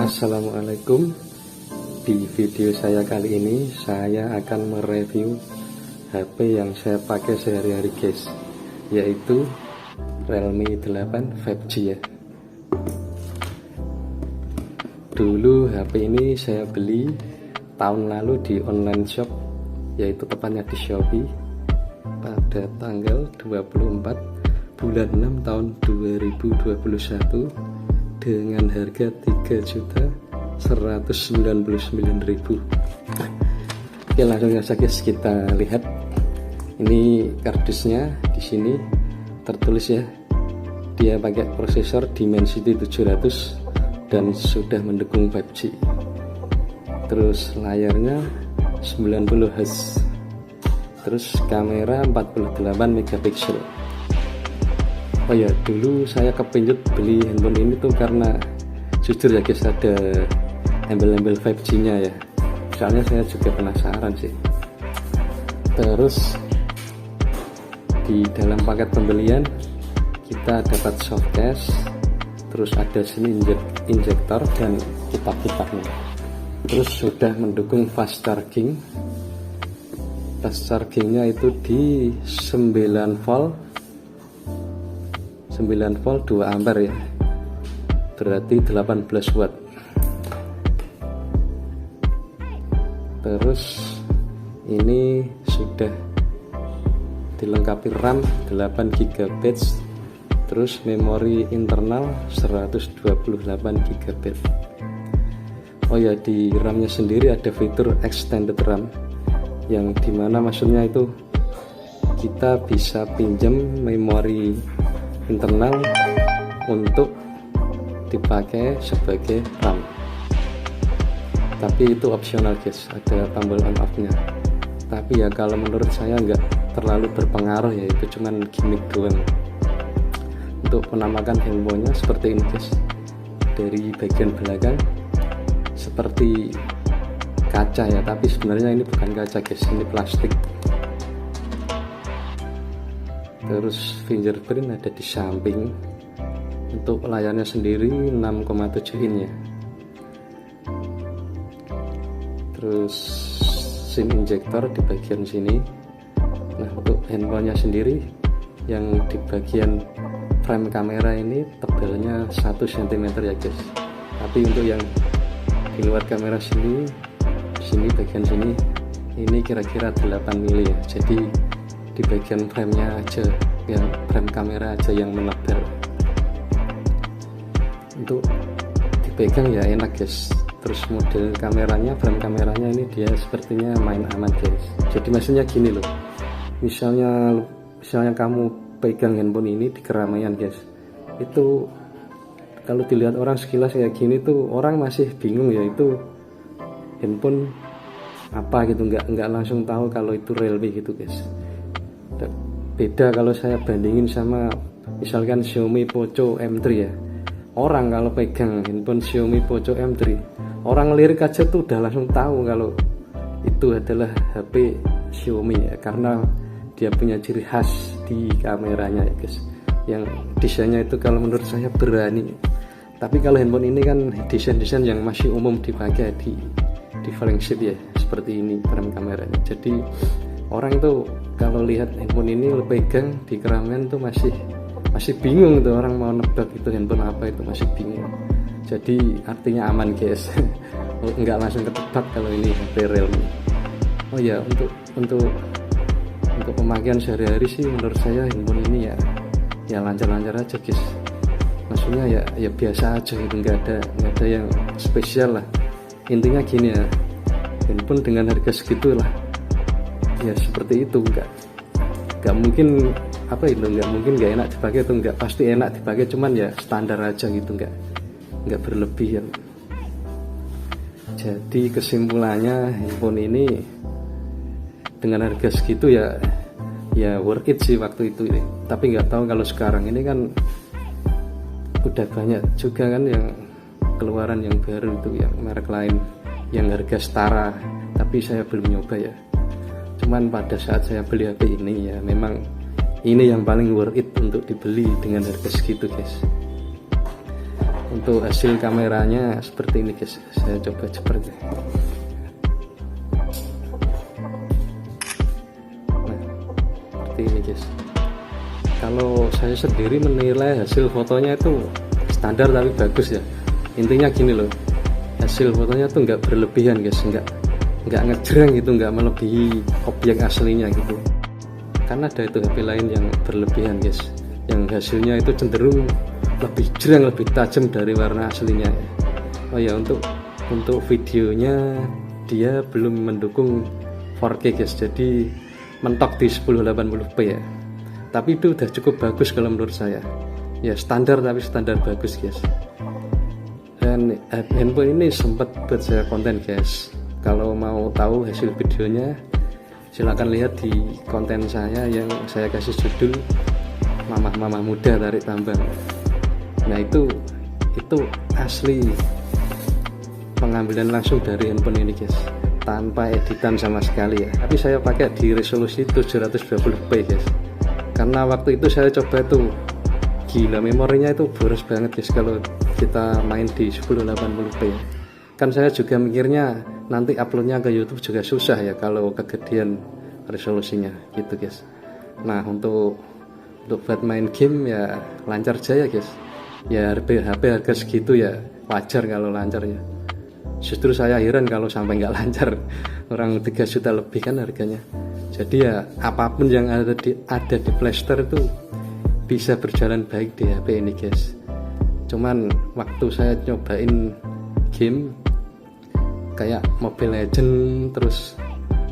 Assalamualaikum. Di video saya kali ini saya akan mereview HP yang saya pakai sehari-hari guys, yaitu Realme 8 5G ya. Dulu HP ini saya beli tahun lalu di online shop, yaitu tepatnya di Shopee, pada tanggal 24 bulan 6 tahun 2021 dengan harga 3.199.000. Oke, langsung saja guys, kita lihat. Ini kardusnya, di sini tertulis ya, dia pakai prosesor Dimensity 700 dan sudah mendukung 5G. Terus layarnya 90 Hz. Terus kamera 48 megapiksel. Oh ya, dulu saya kepincut beli handphone ini tuh karena jujur ya guys, ada embel-embel 5G nya ya. Soalnya saya juga penasaran sih. Terus di dalam paket pembelian kita dapat softcase, terus ada sini injektor dan kitab-kitabnya. Terus sudah mendukung fast charging. Fast chargingnya itu di 9 volt 2 ampere ya, berarti 18 watt. Terus ini sudah dilengkapi RAM 8 GB, terus memori internal 128 GB. Oh ya, di RAM-nya sendiri ada fitur extended RAM, yang dimana maksudnya itu kita bisa pinjam memori internal untuk dipakai sebagai RAM. Tapi itu opsional guys, ada tombol on off nya. Tapi ya kalau menurut saya nggak terlalu berpengaruh ya, itu cuman gimmick doang. Untuk penampakan handphonenya seperti ini guys. Dari bagian belakang seperti kaca ya, tapi sebenarnya ini bukan kaca guys, ini plastik. Terus fingerprint ada di samping. Untuk layarnya sendiri 6,7 in ya. Terus SIM injektor di bagian sini. Nah, untuk handphonenya sendiri yang di bagian frame kamera ini tebalnya 1 cm ya guys. Tapi untuk yang di luar kamera sini bagian sini ini kira-kira 8 mili ya. Jadi di bagian frame-nya aja, yang frame kamera aja yang menebal. Untuk dipegang ya enak guys. Terus model kameranya, frame kameranya ini dia sepertinya main aman guys. Jadi maksudnya gini loh, misalnya kamu pegang handphone ini di keramaian guys, itu kalau dilihat orang sekilas kayak gini tuh orang masih bingung ya itu handphone apa gitu, nggak langsung tahu kalau itu Realme gitu guys. Beda kalau saya bandingin sama misalkan Xiaomi Poco M3 ya. Orang kalau pegang handphone Xiaomi Poco M3, orang lirik aja tuh udah langsung tahu kalau itu adalah HP Xiaomi ya, karena dia punya ciri khas di kameranya ya guys, yang desainnya itu kalau menurut saya berani. Tapi kalau handphone ini kan desain-desain yang masih umum dipakai di flagship ya, seperti ini frame kameranya. Jadi orang itu kalau lihat handphone ini pegang di keramaian tuh masih bingung tuh, orang mau nebak itu handphone apa, itu masih bingung. Jadi artinya aman guys. Nggak langsung ketebak kalau ini HP Realme. Oh ya, untuk pemakaian sehari-hari sih menurut saya handphone ini ya lancar-lancar aja guys. Maksudnya ya biasa aja gitu, nggak ada yang spesial lah. Intinya gini ya, handphone dengan harga segitu lah ya seperti itu, nggak mungkin nggak mungkin nggak enak dipakai, itu nggak, pasti enak dipakai, cuman ya standar aja gitu, nggak berlebihan. Jadi kesimpulannya handphone ini dengan harga segitu ya worth it sih waktu itu ini. Tapi nggak tahu kalau sekarang ini kan udah banyak juga kan yang keluaran yang baru itu, yang merek lain yang harga setara, tapi saya belum nyoba ya. Cuman pada saat saya beli HP ini ya memang ini yang paling worth it untuk dibeli dengan harga segitu guys. Untuk hasil kameranya seperti ini guys, saya coba seperti ini guys. Kalau saya sendiri menilai hasil fotonya itu standar tapi bagus ya. Intinya gini loh, hasil fotonya tuh nggak berlebihan guys, nggak ngejreng gitu, nggak melebihi objek aslinya gitu. Karena ada itu HP lain yang berlebihan guys, yang hasilnya itu cenderung lebih jreng, lebih tajam dari warna aslinya ya. Oh ya, untuk videonya dia belum mendukung 4K guys, jadi mentok di 1080p ya. Tapi itu udah cukup bagus kalau menurut saya ya, standar tapi standar bagus guys. Dan handphone ini sempat buat saya konten guys. Kalau mau tahu hasil videonya silahkan lihat di konten saya yang saya kasih judul Mamah-mamah muda tarik tambang. Nah itu asli pengambilan langsung dari handphone ini guys, tanpa editan sama sekali ya. Tapi saya pakai di resolusi 720p guys, karena waktu itu saya coba tuh, gila memorinya itu boros banget guys kalau kita main di 1080p ya. Kan saya juga mikirnya nanti uploadnya ke YouTube juga susah ya kalau kegedean resolusinya gitu guys. Nah untuk buat main game ya lancar jaya guys ya. HP harga segitu ya wajar kalau lancar ya. Justru saya heran kalau sampai nggak lancar, orang 3 juta lebih kan harganya. Jadi ya apapun yang ada di Play Store itu bisa berjalan baik di HP ini guys. Cuman waktu saya nyobain game kayak Mobile Legends terus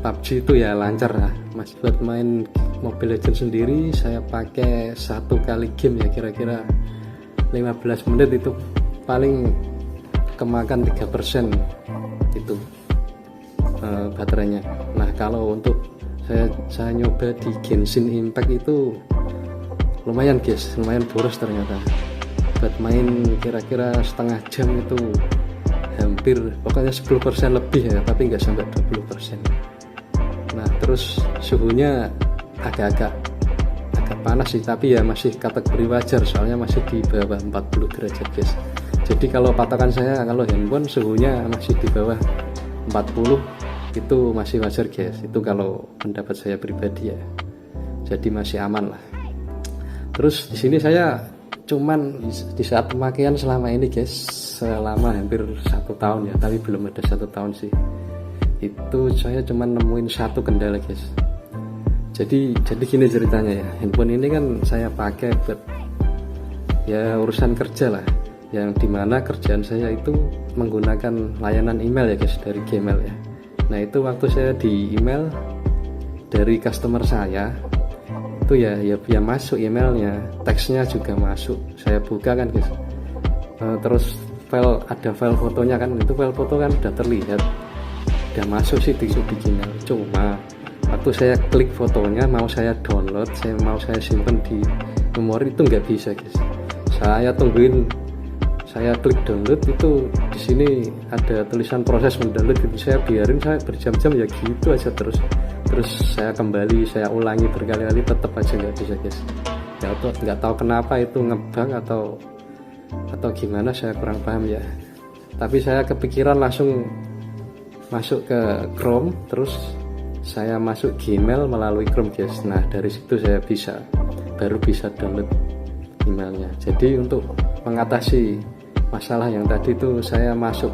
PUBG itu ya lancar lah mas. Buat main Mobile Legends sendiri saya pakai 1 kali game ya kira-kira 15 menit, itu paling kemakan 3% itu baterainya. Nah kalau untuk saya nyoba di Genshin Impact itu lumayan guys, lumayan boros ternyata. Buat main kira-kira setengah jam itu hampir pokoknya 10% lebih ya, tapi nggak sampai 20%. Nah terus suhunya agak panas sih, tapi ya masih kategori wajar soalnya masih di bawah 40 derajat guys. Jadi kalau patokan saya kalau handphone suhunya masih di bawah 40 itu masih wajar guys. Itu kalau pendapat saya pribadi ya. Jadi masih aman lah. Terus di sini saya cuman di saat pemakaian selama ini guys, selama hampir 1 tahun ya, tapi belum ada 1 tahun sih. Itu saya cuman nemuin 1 kendala guys. Jadi gini ceritanya ya, handphone ini kan saya pakai buat ya urusan kerja lah, yang dimana kerjaan saya itu menggunakan layanan email ya guys, dari Gmail ya. Nah itu waktu saya di email dari customer saya itu ya masuk emailnya, teksnya juga masuk, saya buka kan guys. Terus ada file fotonya kan, itu file foto kan udah terlihat, udah masuk sih di Gmail. Cuma waktu saya klik fotonya mau saya download, mau saya simpan di memori itu nggak bisa guys. Saya tungguin, saya klik download itu di sini ada tulisan proses mendownload gitu, saya biarin, saya berjam-jam ya gitu aja terus saya kembali, saya ulangi berkali-kali tetap aja nggak bisa guys. Nggak tahu kenapa itu ngebug atau gimana, saya kurang paham ya. Tapi saya kepikiran langsung masuk ke Chrome, terus saya masuk Gmail melalui Chrome guys. Nah dari situ saya baru bisa download emailnya. Jadi untuk mengatasi masalah yang tadi itu saya masuk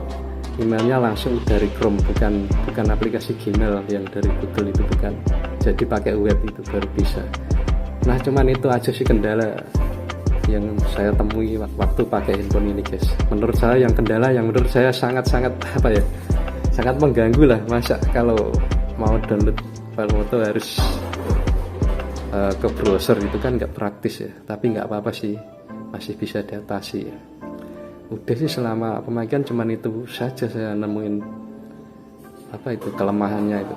emailnya langsung dari Chrome, bukan aplikasi Gmail yang dari Google itu, bukan. Jadi pakai web itu baru bisa. Nah cuman itu aja sih kendala yang saya temui waktu pakai handphone ini guys. Menurut saya yang kendala yang menurut saya sangat sangat mengganggu lah. Masa kalau mau download file foto harus ke browser, itu kan nggak praktis ya. Tapi nggak apa-apa sih, masih bisa diatasi ya. Udah sih selama pemakaian cuman itu saja saya nemuin kelemahannya itu.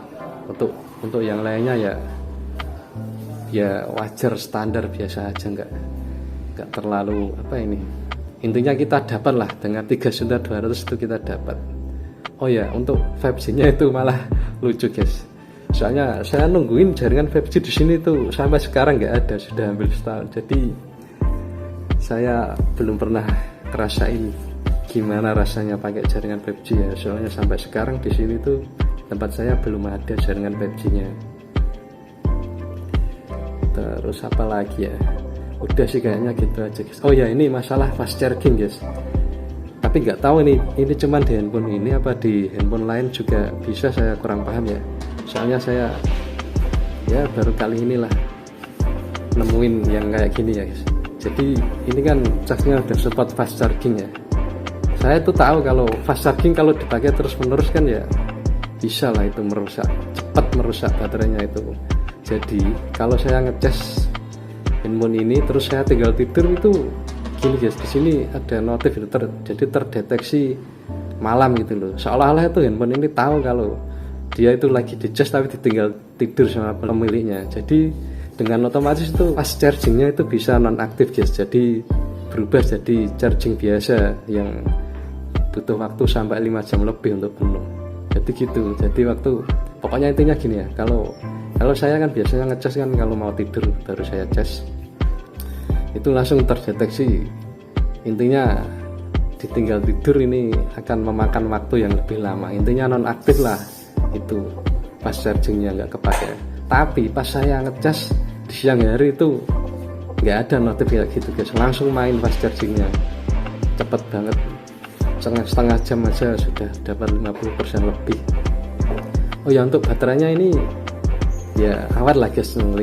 Untuk yang lainnya ya wajar, standar biasa aja, nggak terlalu intinya kita dapat lah dengan 3.200.000 itu kita dapat. Oh ya, untuk 5G-nya itu malah lucu guys. Soalnya saya nungguin jaringan 5G di sini tuh sampai sekarang nggak ada, sudah hampir setahun. Jadi saya belum pernah ngerasain gimana rasanya pakai jaringan 5G ya, soalnya sampai sekarang di sini tuh tempat saya belum ada jaringan 5G-nya. Terus apa lagi ya, udah sih kayaknya gitu aja guys. Oh ya, ini masalah fast charging guys, tapi nggak tahu ini cuman di handphone ini apa di handphone lain juga bisa, saya kurang paham ya, soalnya saya ya baru kali inilah nemuin yang kayak gini ya guys. Jadi ini kan casnya udah support fast charging ya. Saya tuh tahu kalau fast charging kalau dipakai terus menerus kan ya bisa lah itu merusak, cepat merusak baterainya itu. Jadi kalau saya ngecas handphone ini terus saya tinggal tidur itu gini guys, di sini ada notif itu jadi terdeteksi malam gitu loh, seolah-olah itu handphone ini tahu kalau dia itu lagi dicas tapi ditinggal tidur sama pemiliknya. Jadi dengan otomatis itu fast chargingnya itu bisa nonaktif guys, jadi berubah jadi charging biasa yang butuh waktu sampai 5 jam lebih untuk penuh. Jadi gitu, jadi waktu pokoknya intinya gini ya, kalau saya kan biasanya ngecas kan kalau mau tidur baru saya cas, itu langsung terdeteksi. Intinya ditinggal tidur ini akan memakan waktu yang lebih lama, intinya nonaktif lah itu, fast chargingnya nggak kepake. Tapi pas saya ngecas di siang hari itu nggak ada notif kayak gitu guys, langsung main fast chargingnya, cepet banget, setengah jam aja sudah dapat 50% lebih. Oh ya, untuk baterainya ini ya awet lah guys, 5000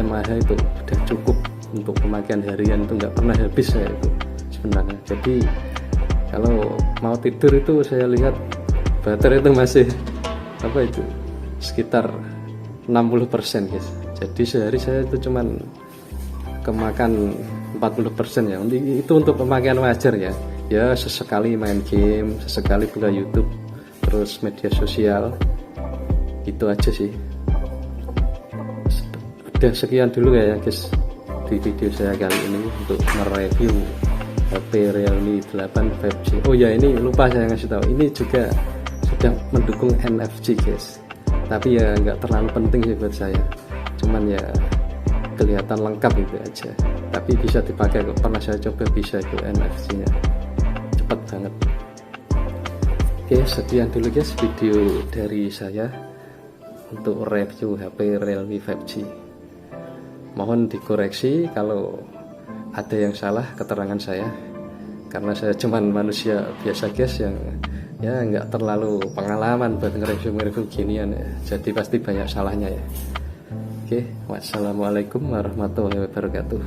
mAh itu udah cukup untuk pemakaian harian, itu nggak pernah habis saya itu sebenarnya. Jadi kalau mau tidur itu saya lihat baterai itu masih apa itu sekitar 60% guys. Jadi sehari saya itu cuman kemakan 40% ya, itu untuk pemakaian wajar ya. Ya sesekali main game, sesekali buka YouTube, terus media sosial, itu aja sih. Udah sekian dulu ya guys di video saya kali ini untuk mereview HP Realme 8 5G. Oh ya, ini lupa saya ngasih tahu, ini juga sudah mendukung NFC guys, tapi ya nggak terlalu penting sih buat saya, cuman ya kelihatan lengkap itu aja. Tapi bisa dipakai kok, pernah saya coba bisa itu NFC nya, cepet banget. Oke, sekian dulu guys video dari saya untuk review HP Realme 5G. Mohon dikoreksi kalau ada yang salah keterangan saya, karena saya cuman manusia biasa guys yang ya nggak terlalu pengalaman buat nge-review ginian ya, jadi pasti banyak salahnya ya. Oke, wassalamualaikum warahmatullahi wabarakatuh.